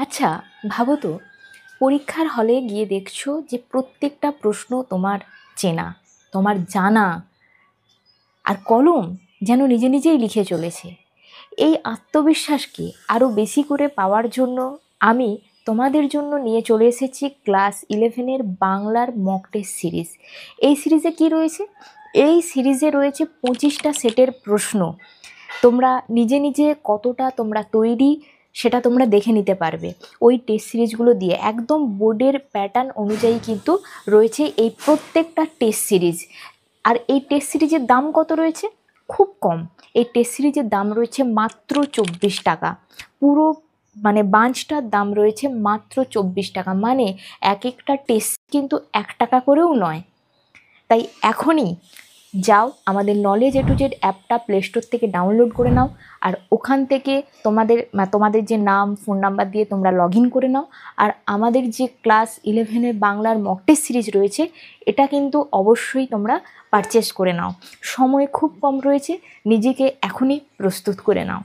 আচ্ছা, ভাবো তো, পরীক্ষার হলে গিয়ে দেখছো যে প্রত্যেকটা প্রশ্ন তোমার চেনা, তোমার জানা, আর কলম যেন নিজে নিজেই লিখে চলেছে। এই আত্মবিশ্বাসকে আরও বেশি করে পাওয়ার জন্য আমি তোমাদের জন্য নিয়ে চলে এসেছি ক্লাস 11-এর বাংলার মক টেস্ট সিরিজ। এই সিরিজে কি রয়েছে? এই সিরিজে রয়েছে 25টা সেটের প্রশ্ন। তোমরা নিজে নিজে কতটা তোমরা তৈরি সেটা তোমরা দেখে নিতে পারবে ওই টেস্ট সিরিজগুলো দিয়ে। একদম বোর্ডের প্যাটার্ন অনুযায়ী কিন্তু রয়েছে এই প্রত্যেকটা টেস্ট সিরিজ। আর এই টেস্ট সিরিজের দাম কত রয়েছে? খুব কম। এই টেস্ট সিরিজের দাম রয়েছে মাত্র 24 টাকা। পুরো বাঞ্চটার দাম রয়েছে মাত্র 24 টাকা। মানে এক একটা টেস্ট কিন্তু 1 টাকা করেও নয়। তাই এখনই যাও, আমাদের নলেজ এ টু জেড অ্যাপটা প্লে স্টোর থেকে ডাউনলোড করে নাও। আর ওখান থেকে তোমাদের যে নাম, ফোন নাম্বার দিয়ে তোমরা লগ ইন করে নাও। আর আমাদের যে ক্লাস 11-এর বাংলার মক টেস্ট সিরিজ রয়েছে, এটা কিন্তু অবশ্যই তোমরা পারচেস করে নাও। সময় খুব কম রয়েছে, নিজেকে এখনই প্রস্তুত করে নাও।